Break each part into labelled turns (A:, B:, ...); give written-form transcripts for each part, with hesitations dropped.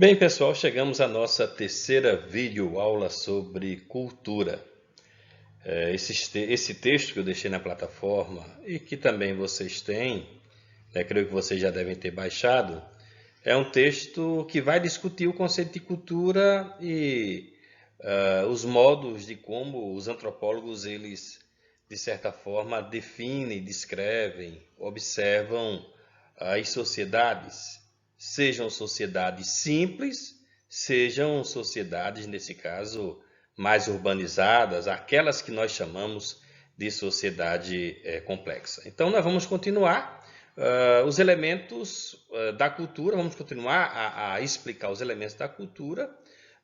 A: Bem, pessoal, chegamos à nossa terceira videoaula sobre cultura. Esse texto que eu deixei na plataforma e que também vocês têm, creio que vocês já devem ter baixado, é um texto que vai discutir o conceito de cultura e os modos de como os antropólogos, eles, de certa forma, definem, descrevem, observam as sociedades, sejam sociedades simples, sejam sociedades, nesse caso, mais urbanizadas, aquelas que nós chamamos de sociedade complexa. Então, nós vamos continuar os elementos da cultura, vamos continuar a explicar os elementos da cultura,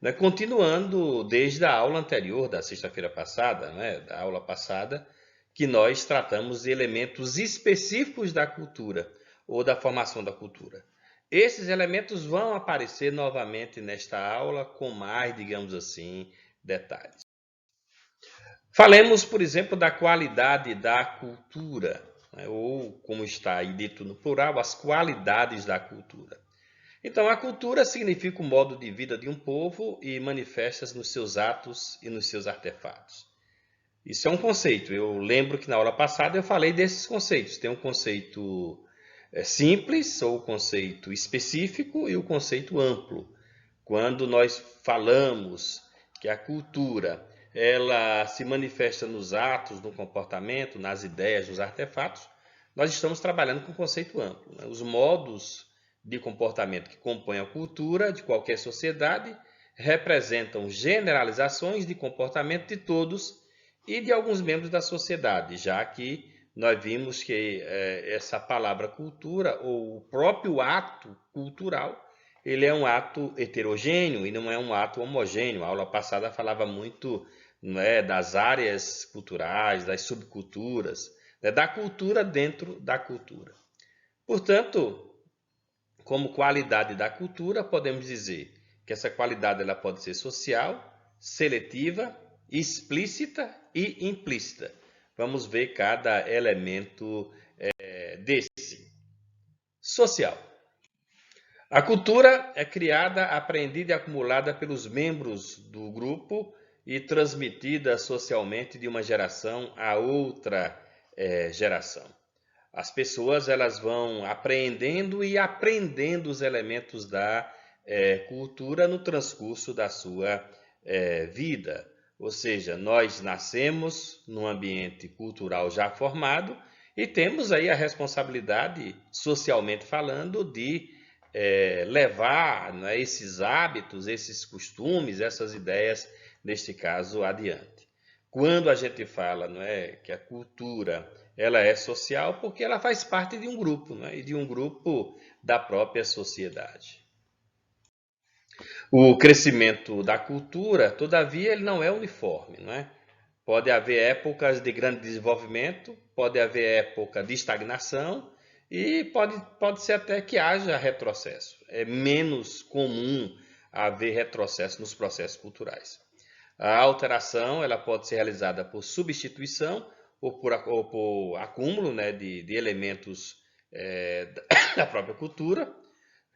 A: né, continuando desde a aula anterior, da sexta-feira passada, né, da aula passada, que nós tratamos de elementos específicos da cultura ou da formação da cultura. Esses elementos vão aparecer novamente nesta aula com mais, digamos assim, detalhes. Falemos, por exemplo, da qualidade da cultura, né, ou como está aí dito no plural, as qualidades da cultura. Então, a cultura significa o modo de vida de um povo e manifesta-se nos seus atos e nos seus artefatos. Isso é um conceito. Eu lembro que na aula passada eu falei desses conceitos. Tem um conceito simples, ou o conceito específico, e o conceito amplo. Quando nós falamos que a cultura ela se manifesta nos atos, no comportamento, nas ideias, nos artefatos, nós estamos trabalhando com o conceito amplo, né? Os modos de comportamento que compõem a cultura de qualquer sociedade representam generalizações de comportamento de todos e de alguns membros da sociedade, já que nós vimos que essa palavra cultura, ou o próprio ato cultural, ele é um ato heterogêneo e não é um ato homogêneo. A aula passada falava muito, né, das áreas culturais, das subculturas, né, da cultura dentro da cultura. Portanto, como qualidade da cultura, podemos dizer que essa qualidade ela pode ser social, seletiva, explícita e implícita. Vamos ver cada elemento desse. Social. A cultura é criada, aprendida e acumulada pelos membros do grupo e transmitida socialmente de uma geração a outra geração. As pessoas elas vão apreendendo e aprendendo os elementos da cultura no transcurso da sua vida. Ou seja, nós nascemos num ambiente cultural já formado e temos aí a responsabilidade, socialmente falando, de levar, né, esses hábitos, esses costumes, essas ideias, neste caso, adiante. Quando a gente fala, não é, que a cultura ela é social, porque ela faz parte de um grupo, não é, e de um grupo da própria sociedade. O crescimento da cultura, todavia, ele não é uniforme, não é? Pode haver épocas de grande desenvolvimento, pode haver época de estagnação e pode ser até que haja retrocesso. É menos comum haver retrocesso nos processos culturais. A alteração ela pode ser realizada por substituição ou por acúmulo, né, de elementos da própria cultura.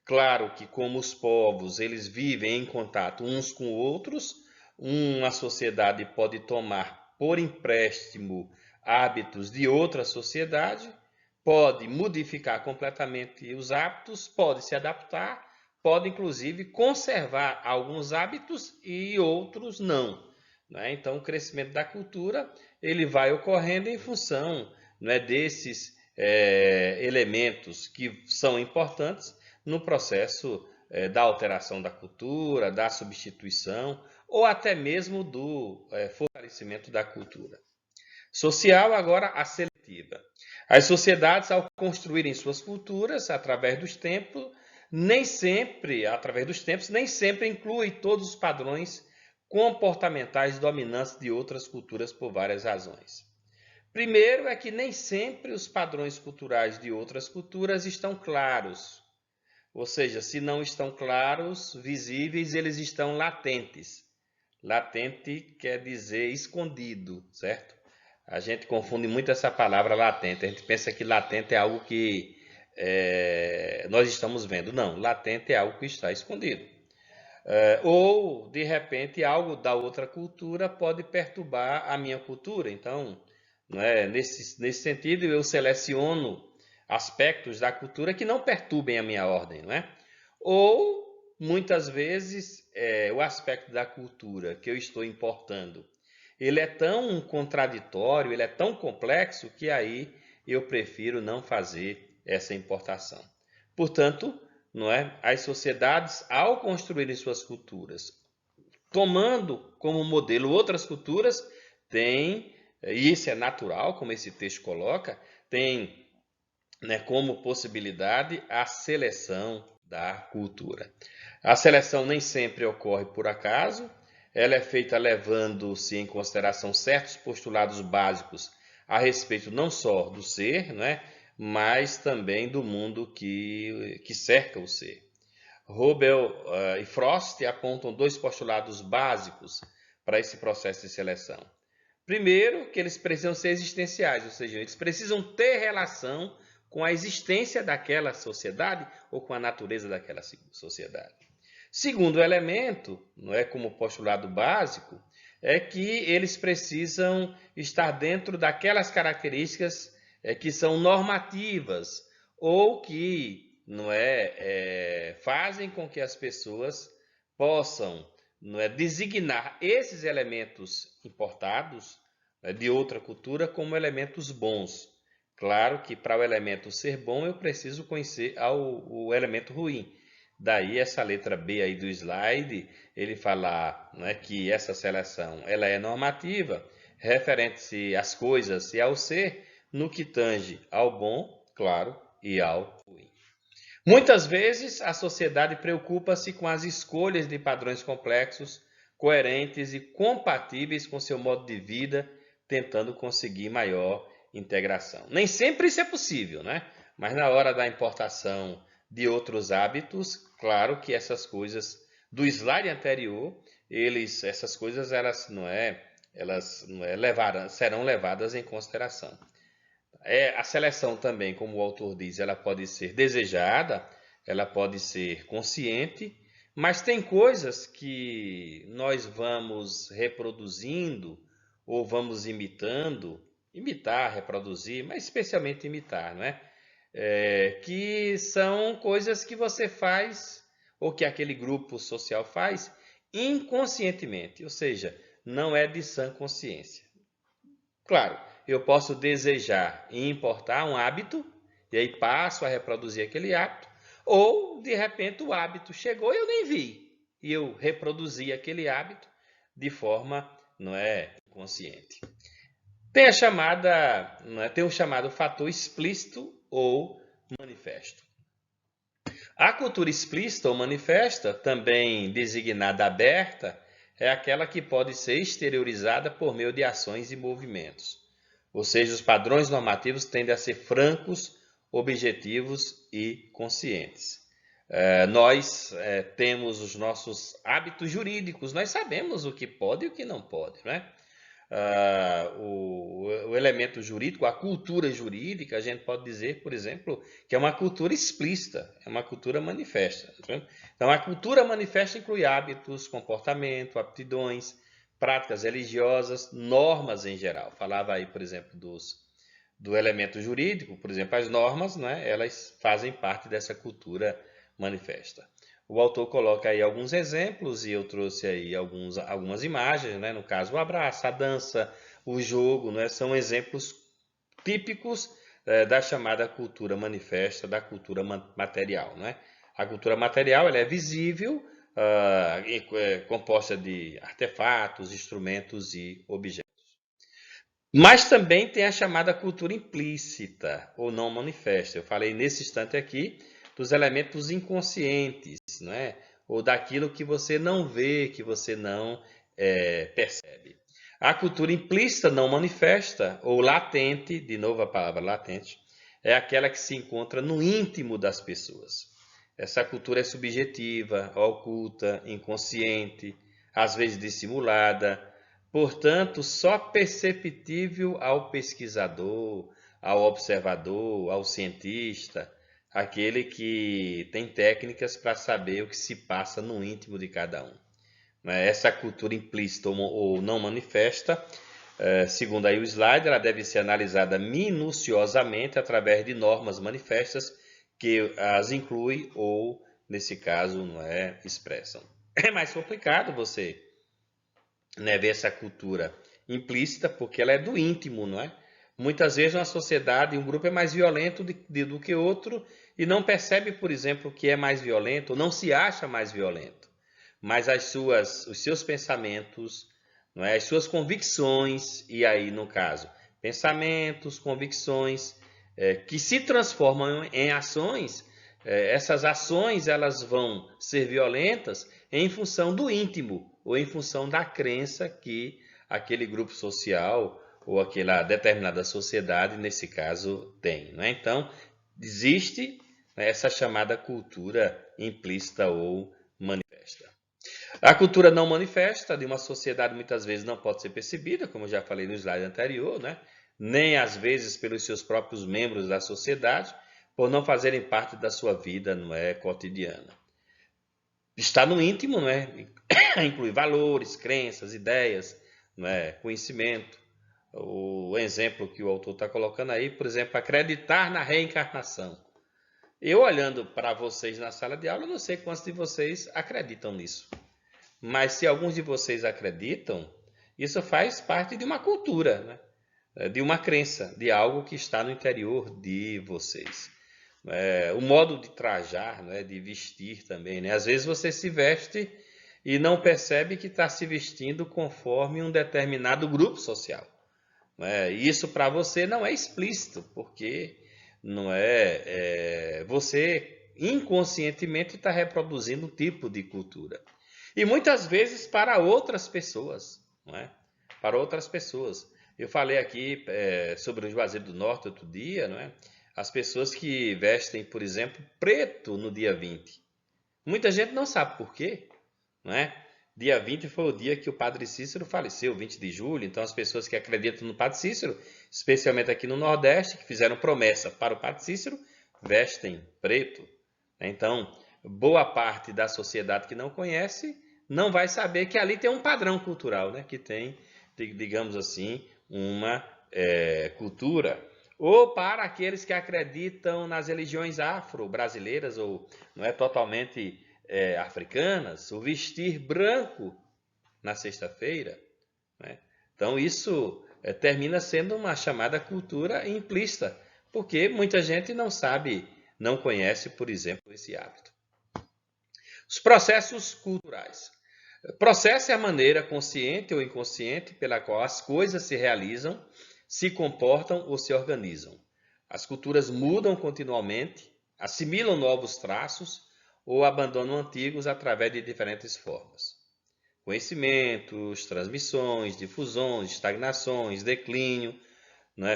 A: Claro que como os povos eles vivem em contato uns com outros, uma sociedade pode tomar por empréstimo hábitos de outra sociedade, pode modificar completamente os hábitos, pode se adaptar, pode inclusive conservar alguns hábitos e outros não, né? Então, o crescimento da cultura ele vai ocorrendo em função, né, desses elementos que são importantes no processo da alteração da cultura, da substituição ou até mesmo do fortalecimento da cultura. Social, agora a seletiva. As sociedades, ao construírem suas culturas através dos tempos, nem sempre inclui todos os padrões comportamentais dominantes de outras culturas por várias razões. Primeiro é que nem sempre os padrões culturais de outras culturas estão claros. Ou seja, se não estão claros, visíveis, eles estão latentes. Latente quer dizer escondido, certo? A gente confunde muito essa palavra latente. A gente pensa que latente é algo que nós estamos vendo. Não, latente é algo que está escondido. Ou, de repente, algo da outra cultura pode perturbar a minha cultura. Então, não é? Nesse sentido, eu seleciono aspectos da cultura que não perturbem a minha ordem, não é? Ou, muitas vezes, o aspecto da cultura que eu estou importando, ele é tão contraditório, ele é tão complexo, que aí eu prefiro não fazer essa importação. Portanto, não é? As sociedades, ao construírem suas culturas, tomando como modelo outras culturas, têm, e isso é natural, como esse texto coloca, tem, né, como possibilidade a seleção da cultura. A seleção nem sempre ocorre por acaso, ela é feita levando-se em consideração certos postulados básicos a respeito não só do ser, né, mas também do mundo que cerca o ser. Hubel e Frost apontam dois postulados básicos para esse processo de seleção. Primeiro, que eles precisam ser existenciais, ou seja, eles precisam ter relação com a existência daquela sociedade ou com a natureza daquela sociedade. Segundo elemento, não é como postulado básico, é que eles precisam estar dentro daquelas características que são normativas ou que fazem com que as pessoas possam designar esses elementos importados de outra cultura como elementos bons. Claro que para o elemento ser bom eu preciso conhecer o elemento ruim. Daí essa letra B aí do slide, ele fala que essa seleção ela é normativa, referente-se às coisas e ao ser, no que tange ao bom, claro, e ao ruim. Muitas vezes a sociedade preocupa-se com as escolhas de padrões complexos, coerentes e compatíveis com seu modo de vida, tentando conseguir maior integração. Nem sempre isso é possível, né? Mas na hora da importação de outros hábitos, claro que essas coisas do slide anterior, essas coisas serão levadas em consideração. A seleção também, como o autor diz, ela pode ser desejada, ela pode ser consciente, mas tem coisas que nós vamos reproduzindo ou vamos imitar, reproduzir, mas especialmente imitar, não é? Que são coisas que você faz ou que aquele grupo social faz inconscientemente, ou seja, não é de sã consciência. Claro, eu posso desejar e importar um hábito, e aí passo a reproduzir aquele hábito, ou de repente o hábito chegou e eu nem vi, e eu reproduzi aquele hábito de forma inconsciente. Tem tem o chamado fator explícito ou manifesto. A cultura explícita ou manifesta, também designada aberta, é aquela que pode ser exteriorizada por meio de ações e movimentos. Ou seja, os padrões normativos tendem a ser francos, objetivos e conscientes. Nós temos os nossos hábitos jurídicos, nós sabemos o que pode e o que não pode, não é? O elemento jurídico, a cultura jurídica, a gente pode dizer, por exemplo, que é uma cultura explícita, é uma cultura manifesta. Então, a cultura manifesta inclui hábitos, comportamento, aptidões, práticas religiosas, normas em geral. Falava aí, por exemplo, do elemento jurídico, por exemplo, as normas, elas fazem parte dessa cultura manifesta. O autor coloca aí alguns exemplos e eu trouxe aí algumas imagens, no caso o abraço, a dança, o jogo, são exemplos típicos da chamada cultura manifesta, da cultura material. A cultura material ela é visível, composta de artefatos, instrumentos e objetos. Mas também tem a chamada cultura implícita ou não manifesta. Eu falei nesse instante aqui dos elementos inconscientes, ou daquilo que você não vê, que você não percebe. A cultura implícita não manifesta, ou latente, de novo a palavra latente, é aquela que se encontra no íntimo das pessoas. Essa cultura é subjetiva, oculta, inconsciente, às vezes dissimulada, portanto, só perceptível ao pesquisador, ao observador, ao cientista, aquele que tem técnicas para saber o que se passa no íntimo de cada um. Essa cultura implícita ou não manifesta, segundo aí o slide, ela deve ser analisada minuciosamente através de normas manifestas que as inclui ou, nesse caso, não é, expressam. É mais complicado você, né, ver essa cultura implícita porque ela é do íntimo, não é? Muitas vezes uma sociedade, um grupo é mais violento do que outro e não percebe, por exemplo, que é mais violento, ou não se acha mais violento, mas os seus pensamentos, não é? As suas convicções, e aí no caso, pensamentos, convicções, que se transformam em ações, essas ações elas vão ser violentas em função do íntimo, ou em função da crença que aquele grupo social ou aquela determinada sociedade, nesse caso, tem. Né? Então, existe essa chamada cultura implícita ou manifesta. A cultura não manifesta de uma sociedade muitas vezes não pode ser percebida, como eu já falei no slide anterior, né? Nem às vezes pelos seus próprios membros da sociedade, por não fazerem parte da sua vida, não é, cotidiana. Está no íntimo, não é? Inclui valores, crenças, ideias, não é? Conhecimento. O exemplo que o autor está colocando aí, por exemplo, acreditar na reencarnação. Eu olhando para vocês na sala de aula, eu não sei quantos de vocês acreditam nisso. Mas se alguns de vocês acreditam, isso faz parte de uma cultura, né? De uma crença, de algo que está no interior de vocês. O modo de trajar, né? De vestir também. Né? Às vezes você se veste e não percebe que está se vestindo conforme um determinado grupo social. Isso para você não é explícito, porque não você inconscientemente está reproduzindo um tipo de cultura. E muitas vezes para outras pessoas, não é? Para outras pessoas. Eu falei aqui sobre o Juazeiro do Norte outro dia, não é? As pessoas que vestem, por exemplo, preto no dia 20. Muita gente não sabe por quê, não é? Dia 20 foi o dia que o Padre Cícero faleceu, 20 de julho. Então, as pessoas que acreditam no Padre Cícero, especialmente aqui no Nordeste, que fizeram promessa para o Padre Cícero, vestem preto. Então, boa parte da sociedade que não conhece não vai saber que ali tem um padrão cultural, né? Que tem, digamos assim, uma cultura. Ou para aqueles que acreditam nas religiões afro-brasileiras ou não é totalmente africanas, o vestir branco na sexta-feira. Né? Então isso termina sendo uma chamada cultura implícita, porque muita gente não sabe, não conhece, por exemplo, esse hábito. Os processos culturais. Processo é a maneira consciente ou inconsciente pela qual as coisas se realizam, se comportam ou se organizam. As culturas mudam continuamente, assimilam novos traços ou abandonam antigos através de diferentes formas. Conhecimentos, transmissões, difusões, estagnações, declínio,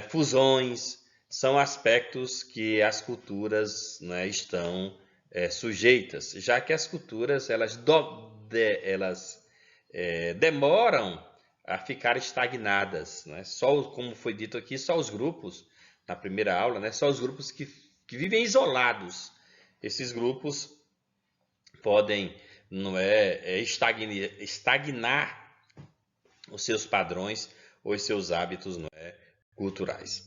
A: fusões, são aspectos que as culturas estão sujeitas, já que as culturas elas demoram a ficar estagnadas. Só, como foi dito aqui, só os grupos, na primeira aula, só os grupos que vivem isolados. Esses grupos podem estagnar os seus padrões ou os seus hábitos culturais.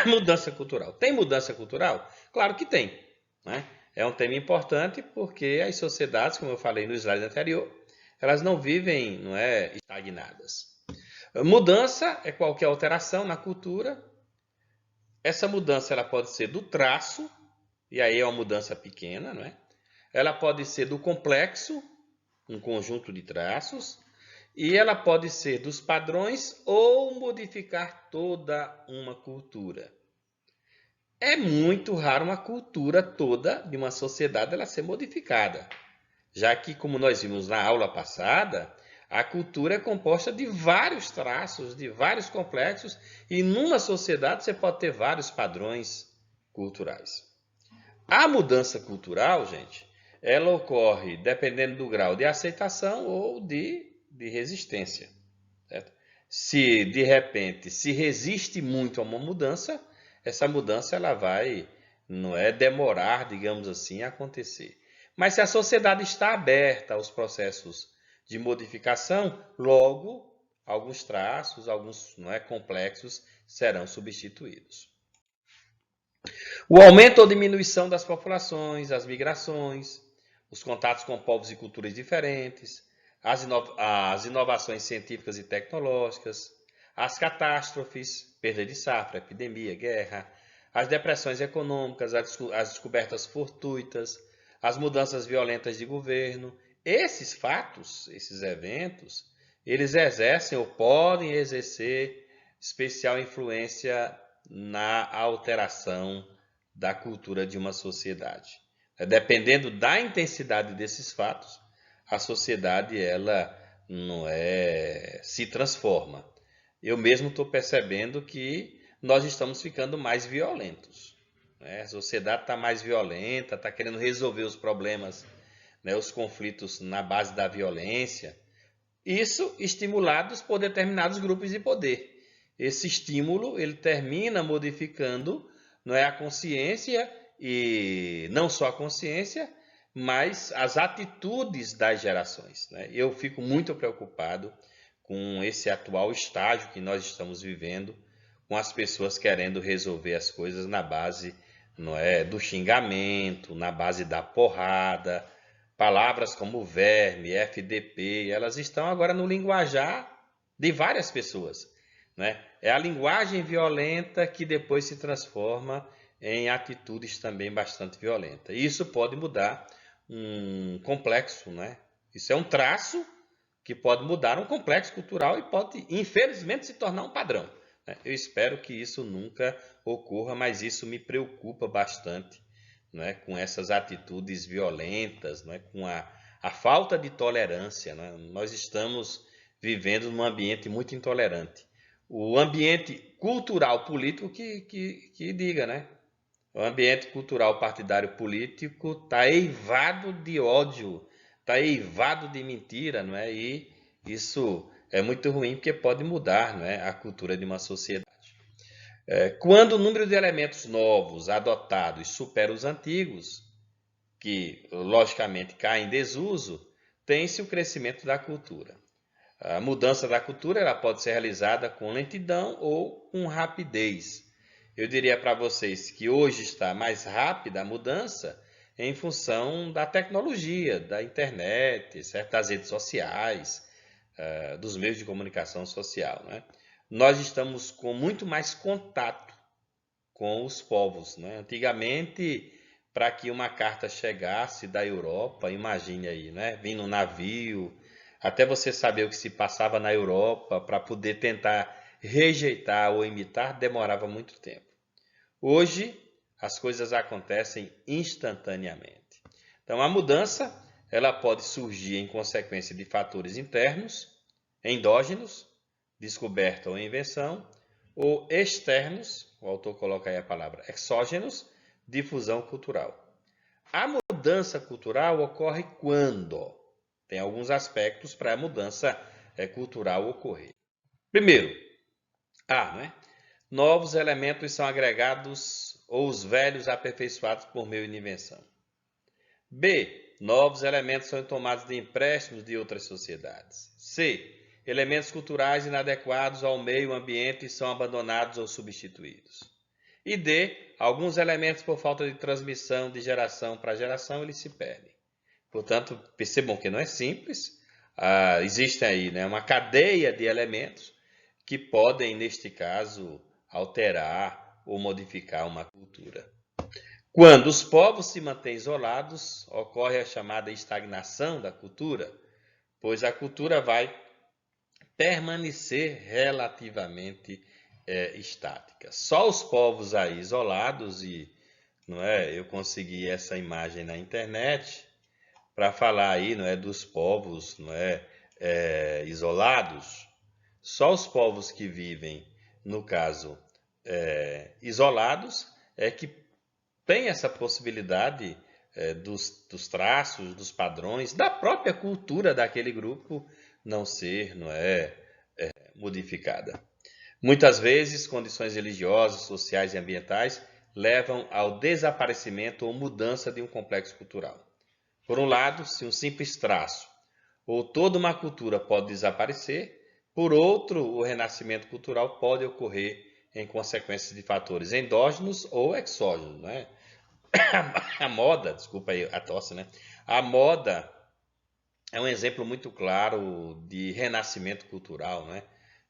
A: Mudança cultural. Tem mudança cultural? Claro que tem. É um tema importante porque as sociedades, como eu falei no slide anterior, elas não vivem estagnadas. Mudança é qualquer alteração na cultura. Essa mudança ela pode ser do traço, e aí é uma mudança pequena, Ela pode ser do complexo, um conjunto de traços, e ela pode ser dos padrões ou modificar toda uma cultura. É muito raro uma cultura toda de uma sociedade ela ser modificada, já que, como nós vimos na aula passada, a cultura é composta de vários traços, de vários complexos, e numa sociedade você pode ter vários padrões culturais. A mudança cultural, gente, ela ocorre dependendo do grau de aceitação ou de resistência. Certo? Se de repente se resiste muito a uma mudança, essa mudança ela vai não é demorar, digamos assim, a acontecer. Mas se a sociedade está aberta aos processos de modificação, logo alguns traços, alguns não é, complexos serão substituídos. O aumento ou diminuição das populações, as migrações, os contatos com povos e culturas diferentes, as inovações científicas e tecnológicas, as catástrofes, perda de safra, epidemia, guerra, as depressões econômicas, as descobertas fortuitas, as mudanças violentas de governo. Esses fatos, esses eventos, eles exercem ou podem exercer especial influência na alteração da cultura de uma sociedade. Dependendo da intensidade desses fatos, a sociedade ela não se transforma. Eu mesmo estou percebendo que nós estamos ficando mais violentos. A sociedade está mais violenta, está querendo resolver os problemas, os conflitos na base da violência. Isso estimulados por determinados grupos de poder. Esse estímulo ele termina modificando a consciência, e não só a consciência, mas as atitudes das gerações. Eu fico muito preocupado com esse atual estágio que nós estamos vivendo, com as pessoas querendo resolver as coisas na base do xingamento, na base da porrada. Palavras como verme, FDP, elas estão agora no linguajar de várias pessoas. É a linguagem violenta que depois se transforma em atitudes também bastante violentas. Isso pode mudar um complexo, Isso é um traço que pode mudar um complexo cultural e pode, infelizmente, se tornar um padrão. Eu espero que isso nunca ocorra, mas isso me preocupa bastante, com essas atitudes violentas, com a falta de tolerância. Nós estamos vivendo num ambiente muito intolerante. O ambiente cultural político que diga, O ambiente cultural partidário político está eivado de ódio, está eivado de mentira, E isso é muito ruim porque pode mudar, a cultura de uma sociedade. Quando o número de elementos novos adotados supera os antigos, que logicamente caem em desuso, tem-se o crescimento da cultura. A mudança da cultura ela pode ser realizada com lentidão ou com rapidez. Eu diria para vocês que hoje está mais rápida a mudança em função da tecnologia, da internet, das redes sociais, dos meios de comunicação social. Nós estamos com muito mais contato com os povos. Antigamente, para que uma carta chegasse da Europa, imagine aí, vindo um navio, até você saber o que se passava na Europa para poder tentar rejeitar ou imitar, demorava muito tempo. Hoje, as coisas acontecem instantaneamente. Então, a mudança ela pode surgir em consequência de fatores internos, endógenos, descoberta ou invenção, ou externos, o autor coloca aí a palavra exógenos, difusão cultural. A mudança cultural ocorre quando? Tem alguns aspectos para a mudança cultural ocorrer. Primeiro, novos elementos são agregados ou os velhos aperfeiçoados por meio de invenção. B. Novos elementos são tomados de empréstimos de outras sociedades. C. Elementos culturais inadequados ao meio ambiente são abandonados ou substituídos. E D. Alguns elementos, por falta de transmissão de geração para geração, eles se perdem. Portanto, percebam que não é simples. Existe aí uma cadeia de elementos que podem, neste caso, alterar ou modificar uma cultura. Quando os povos se mantêm isolados, ocorre a chamada estagnação da cultura, pois a cultura vai permanecer relativamente estática. Só os povos aí isolados, e eu consegui essa imagem na internet para falar aí dos povos isolados. Só os povos que vivem, no caso, isolados, que tem essa possibilidade dos traços, dos padrões, da própria cultura daquele grupo não ser modificada. Muitas vezes, condições religiosas, sociais e ambientais levam ao desaparecimento ou mudança de um complexo cultural. Por um lado, se um simples traço ou toda uma cultura pode desaparecer, por outro, o renascimento cultural pode ocorrer em consequência de fatores endógenos ou exógenos, né? A moda, desculpa aí a tosse, né? A moda é um exemplo muito claro de renascimento cultural, né?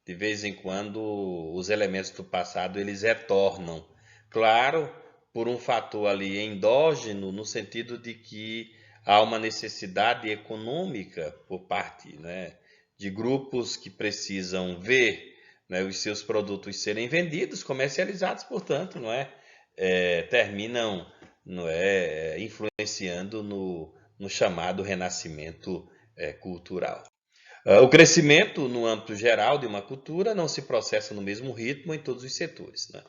A: De vez em quando os elementos do passado eles retornam. Claro, por um fator ali endógeno, no sentido de que há uma necessidade econômica por parte, né, de grupos que precisam ver, né, os seus produtos serem vendidos, comercializados, portanto, não é, terminam, não é, influenciando no chamado renascimento cultural. O crescimento, no âmbito geral de uma cultura, não se processa no mesmo ritmo em todos os setores, né?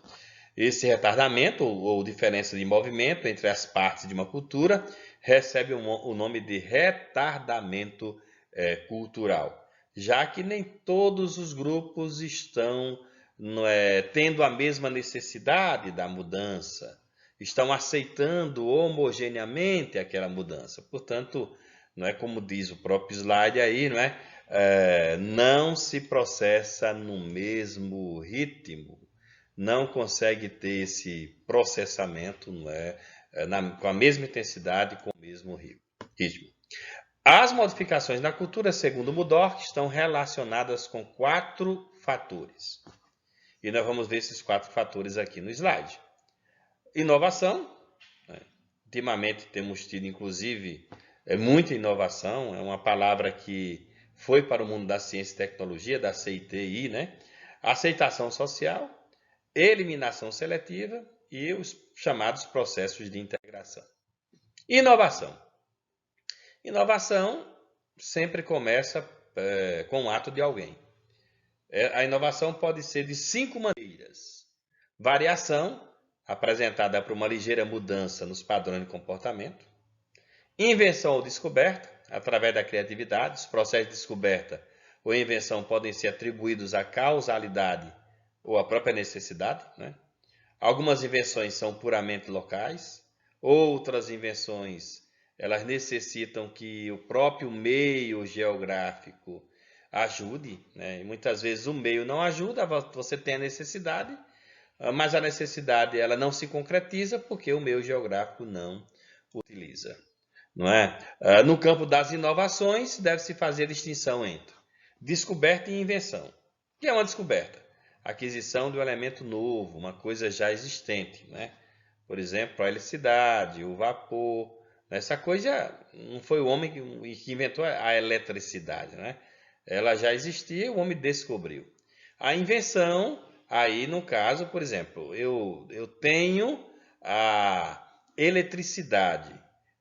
A: Esse retardamento ou diferença de movimento entre as partes de uma cultura recebe o nome de retardamento cultural, já que nem todos os grupos estão tendo a mesma necessidade da mudança, estão aceitando homogeneamente aquela mudança. Portanto, não é como diz o próprio slide aí, não se processa no mesmo ritmo, não consegue ter esse processamento, com a mesma intensidade, com o mesmo ritmo. As modificações na cultura, segundo Mudork, estão relacionadas com 4 fatores. E nós vamos ver esses 4 fatores aqui no slide. Inovação. Ultimamente temos tido, inclusive, muita inovação. É uma palavra que foi para o mundo da ciência e tecnologia, da CITI, né? Aceitação social, eliminação seletiva e os chamados processos de integração. Inovação. Inovação sempre começa com o ato de alguém. A inovação pode ser de 5 maneiras. Variação, apresentada por uma ligeira mudança nos padrões de comportamento. Invenção ou descoberta, através da criatividade. Os processos de descoberta ou invenção podem ser atribuídos à causalidade ou à própria necessidade, né? Algumas invenções são puramente locais, outras invenções elas necessitam que o próprio meio geográfico ajude, né? E muitas vezes o meio não ajuda, você tem a necessidade, mas a necessidade ela não se concretiza porque o meio geográfico não utiliza, não é? No campo das inovações, deve-se fazer a distinção entre descoberta e invenção. O que é uma descoberta? Aquisição de um elemento novo, uma coisa já existente, né? Por exemplo, a eletricidade, o vapor. Essa coisa não foi o homem que inventou a eletricidade, né? Ela já existia, o homem descobriu. A invenção, aí no caso, por exemplo, eu tenho a eletricidade,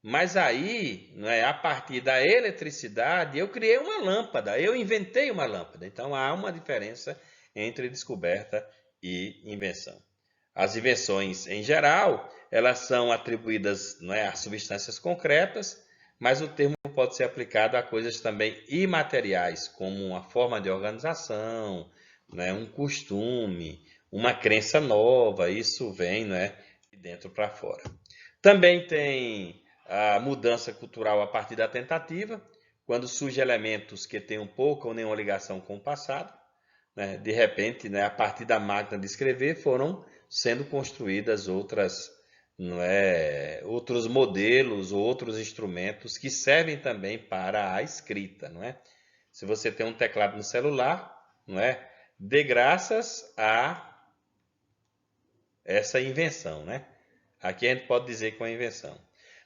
A: mas aí, não é, a partir da eletricidade, eu criei uma lâmpada, eu inventei uma lâmpada. Então há uma diferença entre descoberta e invenção. As invenções, em geral, elas são atribuídas, não é, a substâncias concretas, mas o termo pode ser aplicado a coisas também imateriais, como uma forma de organização, né, um costume, uma crença nova. Isso vem, né, de dentro para fora. Também tem a mudança cultural a partir da tentativa, quando surgem elementos que têm pouca ou nenhuma ligação com o passado, né? De repente, né, a partir da máquina de escrever, foram sendo construídas outros modelos ou outros instrumentos que servem também para a escrita, não é? Se você tem um teclado no celular, não é? De graças a essa invenção, né? Aqui a gente pode dizer que é uma invenção.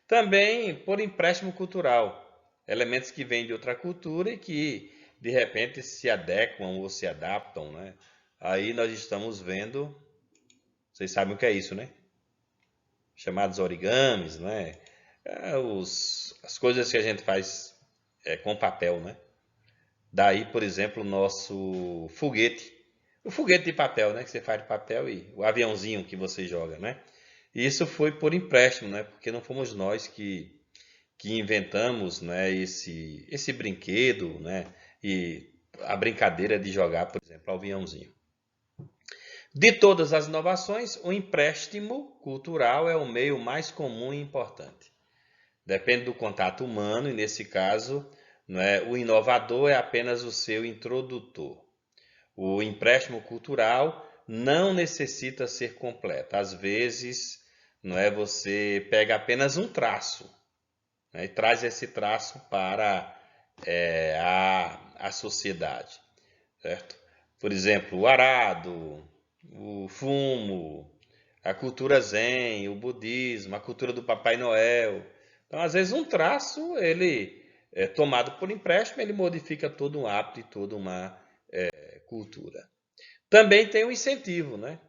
A: Também por empréstimo cultural, elementos que vêm de outra cultura e que de repente se adequam ou se adaptam, né? Aí nós estamos vendo, vocês sabem o que é isso, né? Chamados origamis, né? As coisas que a gente faz com papel, né? Daí, por exemplo, o nosso foguete. O foguete de papel, né? Que você faz de papel e o aviãozinho que você joga, né? E isso foi por empréstimo, né? Porque não fomos nós que inventamos, né, esse brinquedo, né? E a brincadeira de jogar, por exemplo, o aviãozinho. De todas as inovações, o empréstimo cultural é o meio mais comum e importante. Depende do contato humano e, nesse caso, não é, o inovador é apenas o seu introdutor. O empréstimo cultural não necessita ser completo. Às vezes, não é, você pega apenas um traço, né, e traz esse traço para a sociedade, certo? Por exemplo, o arado, o fumo, a cultura zen, o budismo, a cultura do Papai Noel. Então, às vezes, um traço, ele é tomado por empréstimo, ele modifica todo um hábito e toda uma cultura. Também tem o incentivo, né?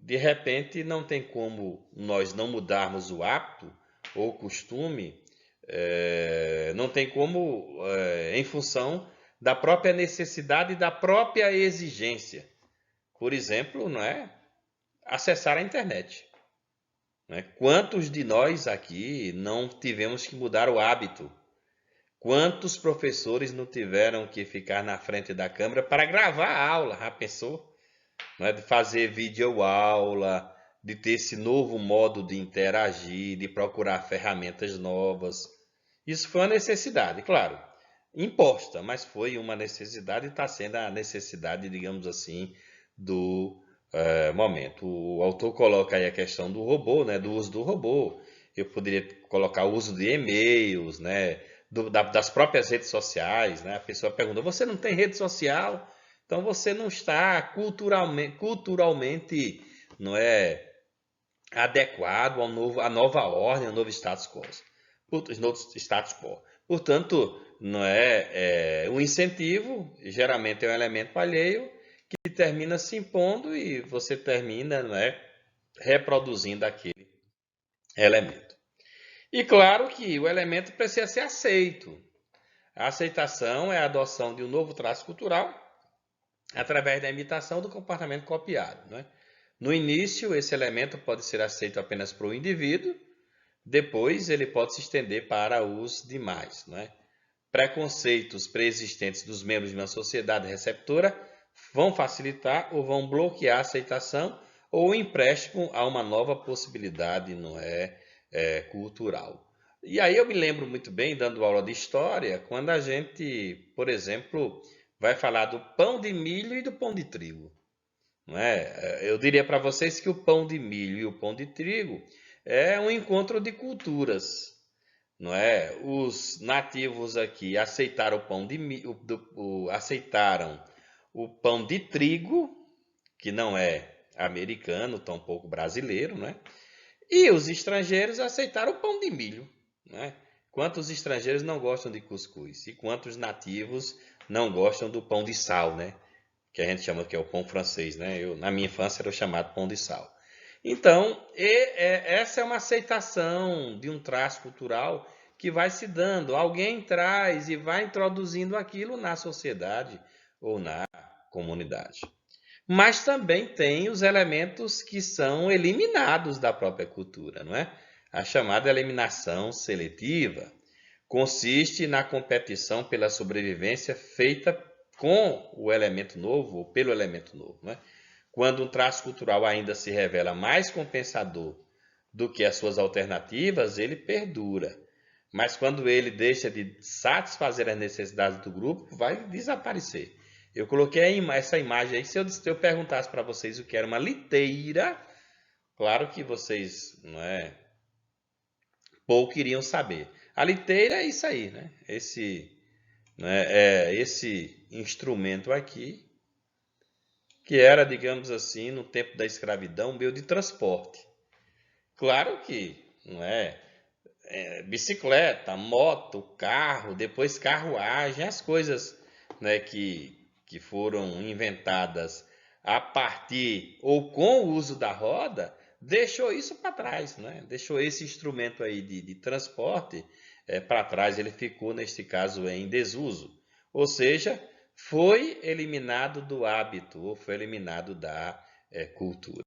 A: De repente, não tem como nós não mudarmos o hábito ou o costume, não tem como, em função da própria necessidade e da própria exigência. Por exemplo, não é? Acessar a internet. Né? Quantos de nós aqui não tivemos que mudar o hábito? Quantos professores não tiveram que ficar na frente da câmera para gravar a aula? Já pensou? Não é? De fazer videoaula, de ter esse novo modo de interagir, de procurar ferramentas novas. Isso foi uma necessidade, claro, imposta, mas foi uma necessidade e está sendo a necessidade, digamos assim, do momento. O autor coloca aí a questão do robô, né, do uso do robô. Eu poderia colocar o uso de e-mails, né, das próprias redes sociais. Né? A pessoa pergunta: você não tem rede social? Então você não está culturalmente não é adequado à nova ordem, ao novo status quo. Portanto, não o incentivo geralmente é um elemento alheio que termina se impondo e você termina, não é, reproduzindo aquele elemento. E claro que o elemento precisa ser aceito. A aceitação é a adoção de um novo traço cultural através da imitação do comportamento copiado. Né? No início, esse elemento pode ser aceito apenas por um indivíduo, depois ele pode se estender para os demais. Né? Preconceitos pré-existentes dos membros de uma sociedade receptora vão facilitar ou vão bloquear a aceitação ou o empréstimo a uma nova possibilidade cultural. E aí eu me lembro muito bem, dando aula de história, quando a gente, por exemplo, vai falar do pão de milho e do pão de trigo. Não é? Eu diria para vocês que o pão de milho e o pão de trigo é um encontro de culturas. Não é? Os nativos aqui aceitaram o pão de milho, aceitaram o pão de trigo, que não é americano, tampouco brasileiro, né? E os estrangeiros aceitaram o pão de milho, né? Quantos estrangeiros não gostam de cuscuz? E quantos nativos não gostam do pão de sal, né? Que a gente chama que é o pão francês, né? Na minha infância era o chamado pão de sal. Então, essa é uma aceitação de um traço cultural que vai se dando. Alguém traz e vai introduzindo aquilo na sociedade ou na comunidade. Mas também tem os elementos que são eliminados da própria cultura, não é? A chamada eliminação seletiva consiste na competição pela sobrevivência feita com o elemento novo ou pelo elemento novo, não é? Quando um traço cultural ainda se revela mais compensador do que as suas alternativas, ele perdura. Mas quando ele deixa de satisfazer as necessidades do grupo, vai desaparecer. Eu coloquei essa imagem aí. Se eu perguntasse para vocês o que era uma liteira, claro que vocês pouco iriam saber. A liteira é isso aí, né? Esse instrumento aqui, que era, digamos assim, no tempo da escravidão, um meio de transporte. Claro que bicicleta, moto, carro, depois carruagem, as coisas que foram inventadas a partir ou com o uso da roda, deixou isso para trás, né? Deixou esse instrumento aí de transporte para trás, ele ficou, neste caso, em desuso. Ou seja, foi eliminado do hábito ou foi eliminado da cultura.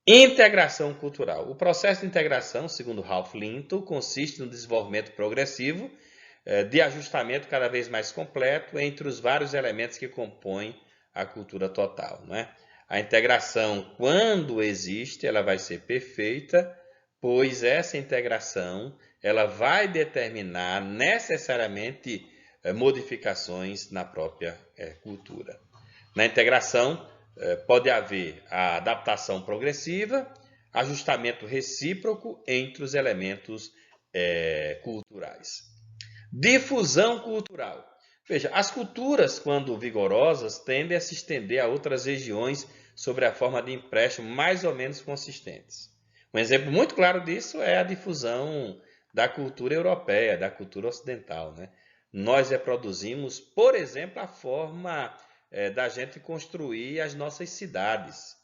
A: Integração cultural. O processo de integração, segundo Ralph Linton, consiste no desenvolvimento progressivo de ajustamento cada vez mais completo entre os vários elementos que compõem a cultura total. Não é? A integração, quando existe, ela vai ser perfeita, pois essa integração ela vai determinar necessariamente modificações na própria cultura. Na integração, pode haver a adaptação progressiva, ajustamento recíproco entre os elementos culturais. Difusão cultural. Veja, as culturas, quando vigorosas, tendem a se estender a outras regiões sobre a forma de empréstimo mais ou menos consistentes. Um exemplo muito claro disso é a difusão da cultura europeia, da cultura ocidental, né? Nós reproduzimos, por exemplo, a forma da gente construir as nossas cidades.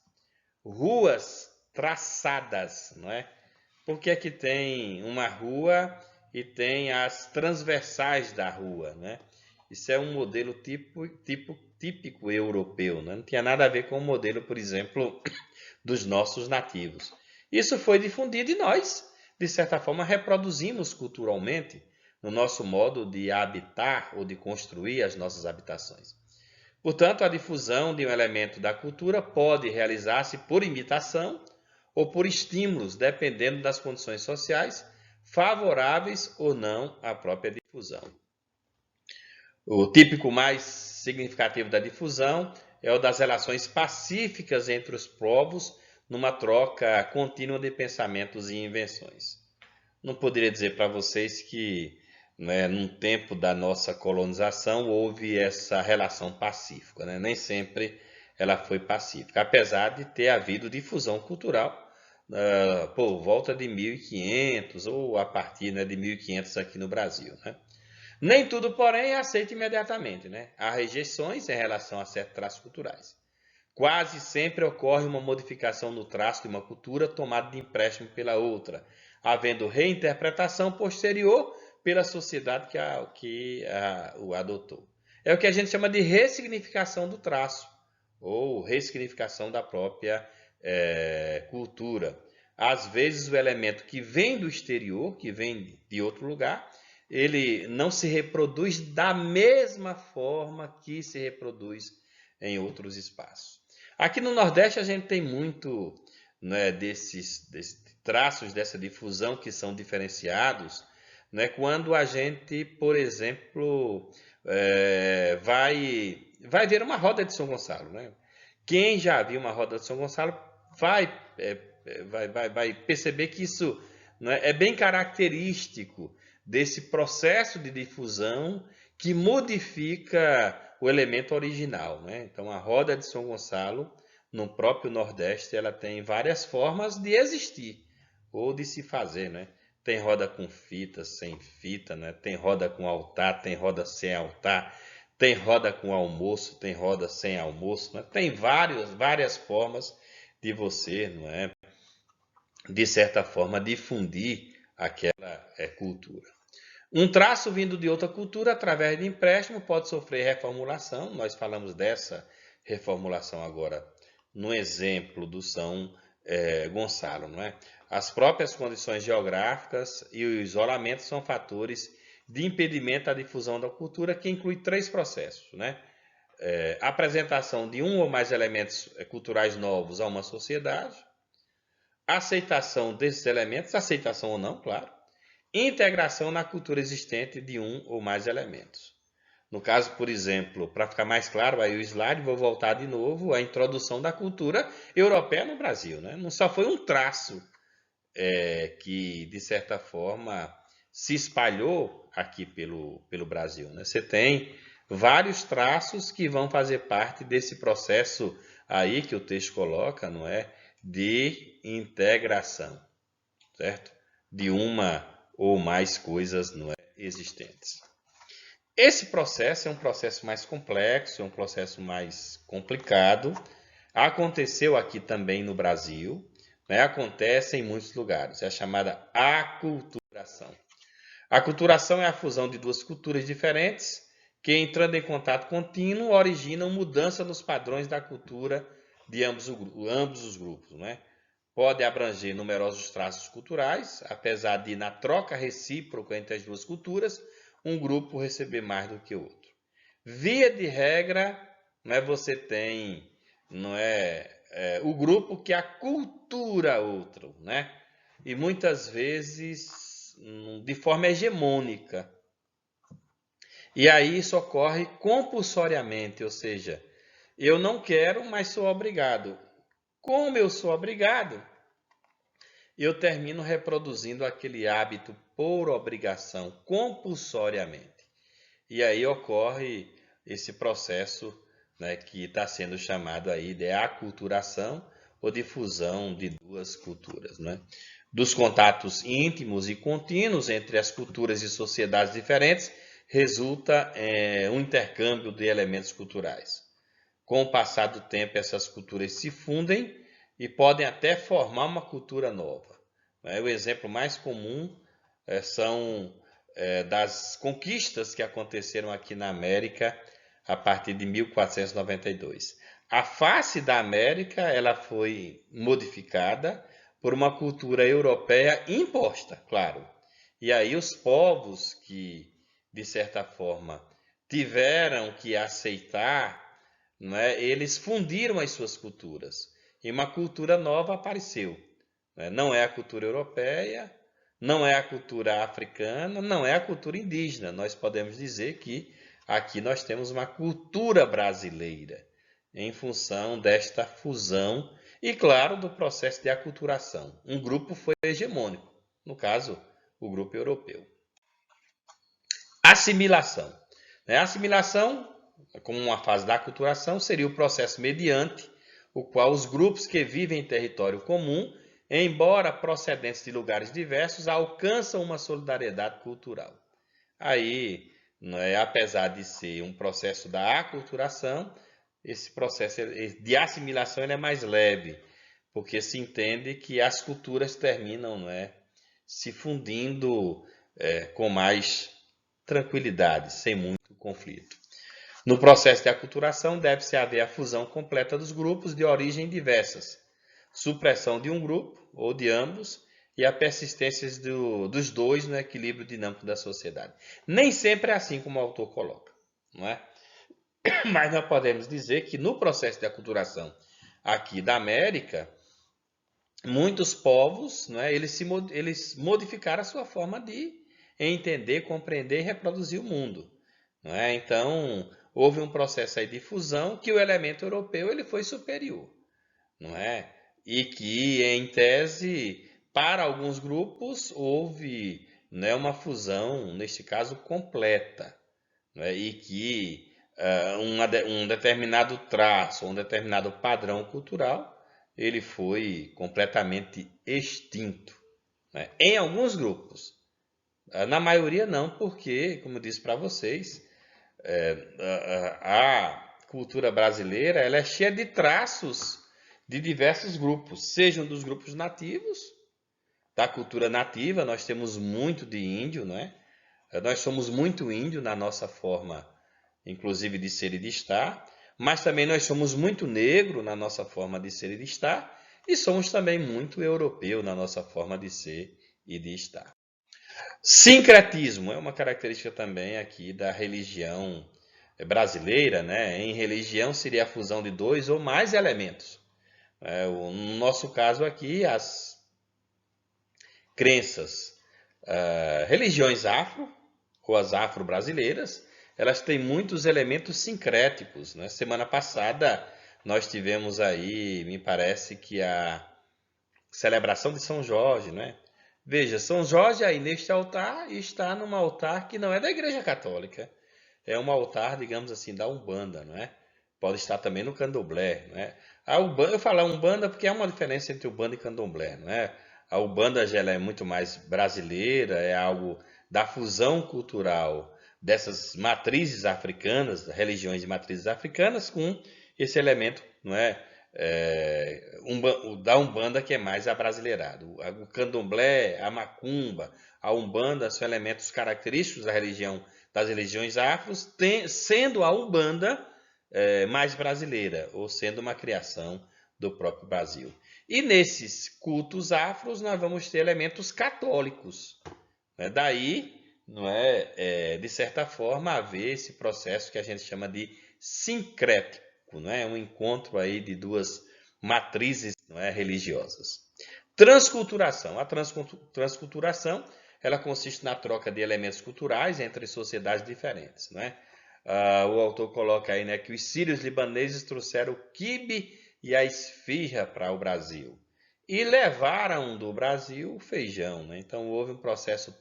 A: Ruas traçadas, não é? Por que é que tem uma rua e tem as transversais da rua, né? Isso é um modelo típico europeu, né? Não tinha nada a ver com o modelo, por exemplo, dos nossos nativos. Isso foi difundido e nós, de certa forma, reproduzimos culturalmente no nosso modo de habitar ou de construir as nossas habitações. Portanto, a difusão de um elemento da cultura pode realizar-se por imitação ou por estímulos, dependendo das condições sociais, favoráveis ou não à própria difusão. O típico mais significativo da difusão é o das relações pacíficas entre os povos numa troca contínua de pensamentos e invenções. Não poderia dizer para vocês que, né, num tempo da nossa colonização houve essa relação pacífica, né? Nem sempre ela foi pacífica, apesar de ter havido difusão cultural por volta de 1500 ou a partir, né, de 1500 aqui no Brasil, né? Nem tudo, porém, é aceito imediatamente, né? Há rejeições em relação a certos traços culturais. Quase sempre ocorre uma modificação no traço de uma cultura tomada de empréstimo pela outra, havendo reinterpretação posterior pela sociedade que o adotou. É o que a gente chama de ressignificação do traço, ou ressignificação da própria cultura. Às vezes o elemento que vem do exterior, que vem de outro lugar, ele não se reproduz da mesma forma que se reproduz em outros espaços. Aqui no Nordeste a gente tem muito, né, desses traços dessa difusão que são diferenciados, né, quando a gente, por exemplo, vai ver uma roda de São Gonçalo, né? Quem já viu uma roda de São Gonçalo vai perceber que isso, né, é bem característico desse processo de difusão que modifica o elemento original, né? Então, a roda de São Gonçalo, no próprio Nordeste, ela tem várias formas de existir ou de se fazer, né? Tem roda com fita, sem fita, né? Tem roda com altar, tem roda sem altar, tem roda com almoço, tem roda sem almoço, né? Tem várias formas de você, não é? De certa forma, difundir aquela cultura. Um traço vindo de outra cultura através de empréstimo pode sofrer reformulação. Nós falamos dessa reformulação agora no exemplo do São Gonçalo, não é? As próprias condições geográficas e o isolamento são fatores de impedimento à difusão da cultura, que inclui 3 processos, né? Apresentação de um ou mais elementos culturais novos a uma sociedade, aceitação desses elementos, aceitação ou não, claro, integração na cultura existente de um ou mais elementos. No caso, por exemplo, para ficar mais claro, aí o slide, vou voltar de novo, a introdução da cultura europeia no Brasil, né? Não só foi um traço que, de certa forma, se espalhou aqui pelo Brasil, né? Você tem vários traços que vão fazer parte desse processo aí que o texto coloca, não é? De integração, certo? De uma ou mais coisas, não é, existentes. Esse processo é um processo mais complexo, é um processo mais complicado. Aconteceu aqui também no Brasil, né? Acontece em muitos lugares. É a chamada aculturação. A aculturação é a fusão de duas culturas diferentes que, entrando em contato contínuo, originam mudança nos padrões da cultura de ambos os grupos, não é? Pode abranger numerosos traços culturais, apesar de, na troca recíproca entre as duas culturas, um grupo receber mais do que o outro. Via de regra, né, você tem não é o grupo que acultura outro, né? E muitas vezes de forma hegemônica. E aí isso ocorre compulsoriamente, ou seja, eu não quero, mas sou obrigado. Como eu sou obrigado, eu termino reproduzindo aquele hábito por obrigação, compulsoriamente. E aí ocorre esse processo, né, que está sendo chamado aí de aculturação ou de fusão de duas culturas, né? Dos contatos íntimos e contínuos entre as culturas e sociedades diferentes, resulta um intercâmbio de elementos culturais. Com o passar do tempo, essas culturas se fundem e podem até formar uma cultura nova. O exemplo mais comum são das conquistas que aconteceram aqui na América a partir de 1492. A face da América ela foi modificada por uma cultura europeia imposta, claro. E aí os povos que, de certa forma, tiveram que aceitar, né, eles fundiram as suas culturas. E uma cultura nova apareceu. Não é a cultura europeia, não é a cultura africana, não é a cultura indígena. Nós podemos dizer que aqui nós temos uma cultura brasileira, em função desta fusão e, claro, do processo de aculturação. Um grupo foi hegemônico, no caso, o grupo europeu. Assimilação. A assimilação, como uma fase da aculturação, seria o processo mediante o qual os grupos que vivem em território comum, embora procedentes de lugares diversos, alcançam uma solidariedade cultural. Aí, apesar de ser um processo da aculturação, esse processo de assimilação ele é mais leve, porque se entende que as culturas terminam se fundindo com mais tranquilidade, sem muito conflito. No processo de aculturação, deve-se haver a fusão completa dos grupos de origem diversas, supressão de um grupo ou de ambos e a persistência dos dois no equilíbrio dinâmico da sociedade. Nem sempre é assim como o autor coloca, não é? Mas nós podemos dizer que no processo de aculturação aqui da América, muitos povos, eles modificaram a sua forma de entender, compreender e reproduzir o mundo. Então, houve um processo aí de fusão que o elemento europeu ele foi superior, não é? E que, em tese, para alguns grupos, houve uma fusão, neste caso, completa, e que um determinado traço, um determinado padrão cultural, ele foi completamente extinto. Em alguns grupos. Na maioria não, porque, como eu disse para vocês, a cultura brasileira ela é cheia de traços de diversos grupos, sejam dos grupos nativos, da cultura nativa, nós temos muito de índio, não é? Nós somos muito índio na nossa forma, inclusive, de ser e de estar, mas também nós somos muito negro na nossa forma de ser e de estar, e somos também muito europeu na nossa forma de ser e de estar. Sincretismo é uma característica também aqui da religião brasileira, né? Em religião seria a fusão de dois ou mais elementos. No nosso caso aqui, as crenças, religiões afro, ou as afro-brasileiras, elas têm muitos elementos sincréticos, né? Semana passada nós tivemos aí, me parece que a celebração de São Jorge, né? Veja, São Jorge aí neste altar está num altar que não é da Igreja Católica. É um altar, digamos assim, da Umbanda, não é? Pode estar também no Candomblé, não é? A Umbanda, eu falo Umbanda porque há uma diferença entre Umbanda e Candomblé, não é? A Umbanda já é muito mais brasileira, é algo da fusão cultural dessas matrizes africanas, religiões de matrizes africanas, com esse elemento, não é? Da Umbanda que é mais abrasileirado. O Candomblé, a Macumba, a Umbanda são elementos característicos das religiões afros, sendo a Umbanda mais brasileira, ou sendo uma criação do próprio Brasil. E nesses cultos afros nós vamos ter elementos católicos. Daí, de certa forma, haver esse processo que a gente chama de sincrético. único, não é? Um encontro aí de duas matrizes, não é, religiosas. Transculturação. A transculturação, ela consiste na troca de elementos culturais entre sociedades diferentes, não é? O autor coloca aí, né, que os sírios libaneses trouxeram o quibe e a esfirra para o Brasil e levaram do Brasil o feijão, né? Então houve um processo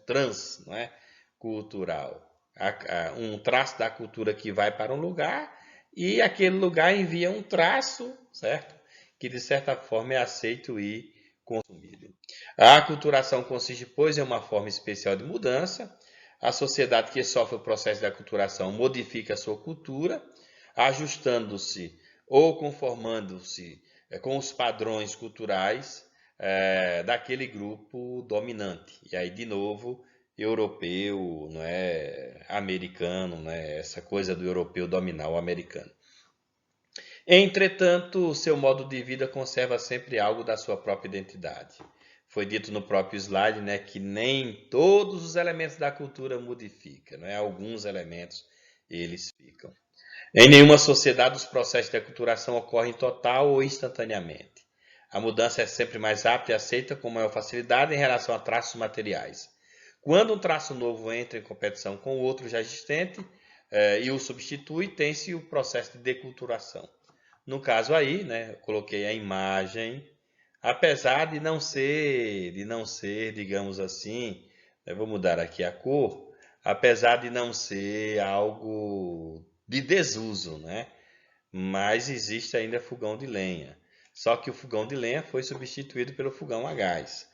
A: não é, cultural, um traço da cultura que vai para um lugar e aquele lugar envia um traço, certo? Que de certa forma é aceito e consumido. A aculturação consiste, pois, em uma forma especial de mudança. A sociedade que sofre o processo de aculturação modifica a sua cultura, ajustando-se ou conformando-se com os padrões culturais daquele grupo dominante. E aí, de novo, europeu, não é, americano, né, essa coisa do europeu dominar o americano. Entretanto, seu modo de vida conserva sempre algo da sua própria identidade. Foi dito no próprio slide, né, que nem todos os elementos da cultura modificam, né? Alguns elementos eles ficam. Em nenhuma sociedade os processos de aculturação ocorrem total ou instantaneamente. A mudança é sempre mais rápida e aceita com maior facilidade em relação a traços materiais. Quando um traço novo entra em competição com o outro já existente e o substitui, tem-se o processo de deculturação. No caso aí, né, eu coloquei a imagem, apesar de não ser, digamos assim, eu vou mudar aqui a cor, apesar de não ser algo de desuso, né? Mas existe ainda fogão de lenha. Só que o fogão de lenha foi substituído pelo fogão a gás,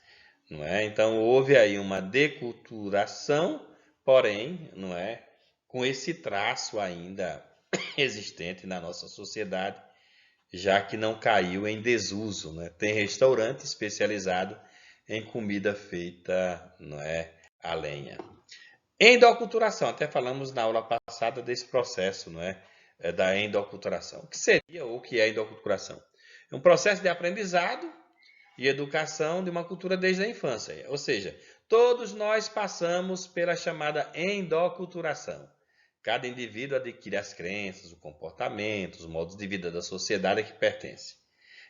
A: não é? Então houve aí uma deculturação, porém, não é, com esse traço ainda existente na nossa sociedade, já que não caiu em desuso, né? Tem restaurante especializado em comida feita, não é, a lenha. Endoculturação, até falamos na aula passada desse processo, não é, da endoculturação. O que seria ou o que é endoculturação? É um processo de aprendizado e educação de uma cultura desde a infância, ou seja, todos nós passamos pela chamada endoculturação. Cada indivíduo adquire as crenças, o comportamento, os modos de vida da sociedade a que pertence.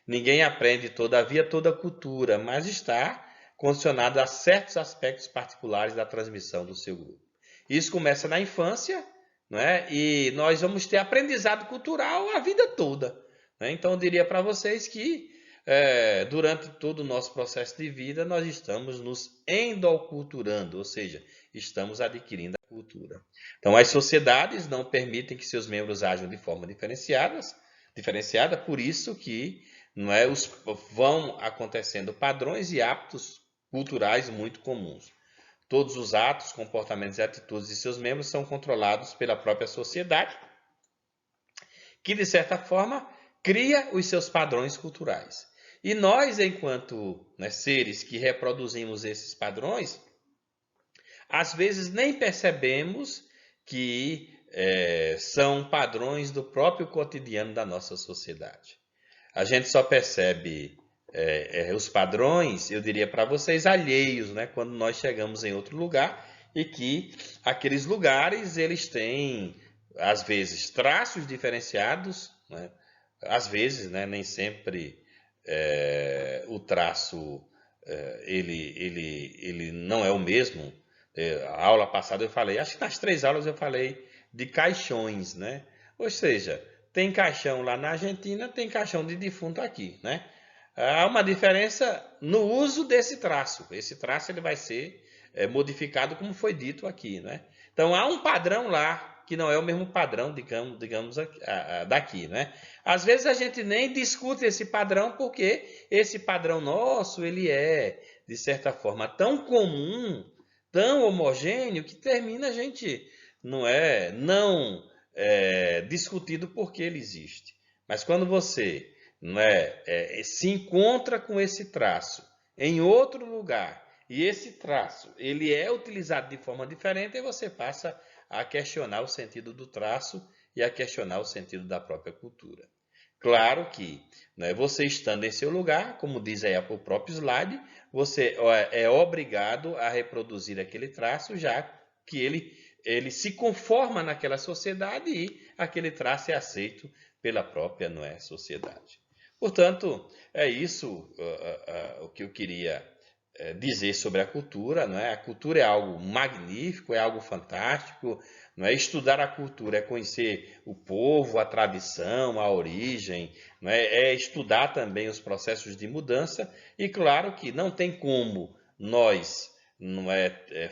A: Ninguém aprende, todavia, toda a cultura, mas está condicionado a certos aspectos particulares da transmissão do seu grupo. Isso começa na infância, não é? E nós vamos ter aprendizado cultural a vida toda, né? Então, eu diria para vocês que durante todo o nosso processo de vida, nós estamos nos endoculturando, ou seja, estamos adquirindo a cultura. Então, as sociedades não permitem que seus membros ajam de forma diferenciada, por isso que não é, vão acontecendo padrões e hábitos culturais muito comuns. Todos os atos, comportamentos e atitudes de seus membros são controlados pela própria sociedade, que, de certa forma, cria os seus padrões culturais. E nós, enquanto, né, seres que reproduzimos esses padrões, às vezes nem percebemos que são padrões do próprio cotidiano da nossa sociedade. A gente só percebe os padrões, eu diria para vocês, alheios, né, quando nós chegamos em outro lugar e que aqueles lugares eles têm, às vezes, traços diferenciados, né, às vezes, né, nem sempre o traço ele não é o mesmo. A aula passada eu falei, acho que nas 3 aulas eu falei de caixões, né? Ou seja, tem caixão lá na Argentina, tem caixão de defunto aqui, né? Há uma diferença no uso desse traço. Esse traço ele vai ser modificado como foi dito aqui, né? Então há um padrão lá que não é o mesmo padrão, digamos daqui, né? Às vezes a gente nem discute esse padrão porque esse padrão nosso ele é de certa forma tão comum, tão homogêneo que termina a gente não discutido porque ele existe. Mas quando você se encontra com esse traço em outro lugar e esse traço ele é utilizado de forma diferente, aí você passa a questionar o sentido do traço e a questionar o sentido da própria cultura. Claro que, né, você estando em seu lugar, como diz aí o próprio slide, você é obrigado a reproduzir aquele traço, já que ele se conforma naquela sociedade e aquele traço é aceito pela própria, não é, sociedade. Portanto, é isso o que eu queria dizer sobre a cultura, não é? A cultura é algo magnífico, é algo fantástico, não é? Estudar a cultura é conhecer o povo, a tradição, a origem, não é? É estudar também os processos de mudança e claro que não tem como nós não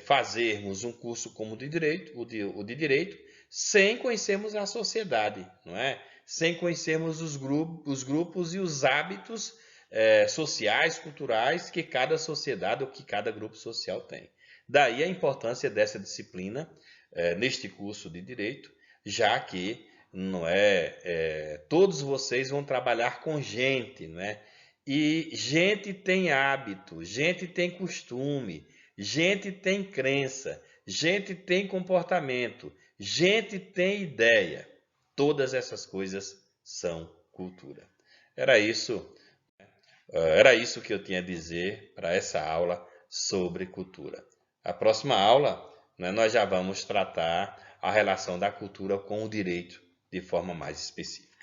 A: fazermos um curso como o de direito, o de direito, sem conhecermos a sociedade, não é? Sem conhecermos os grupos e os hábitos sociais, culturais que cada sociedade ou que cada grupo social tem. Daí a importância dessa disciplina neste curso de direito, já que não todos vocês vão trabalhar com gente, não é? E gente tem hábito, gente tem costume, gente tem crença, gente tem comportamento, gente tem ideia. Todas essas coisas são cultura. Era isso, era isso que eu tinha a dizer para essa aula sobre cultura. A próxima aula, né, nós já vamos tratar a relação da cultura com o direito de forma mais específica.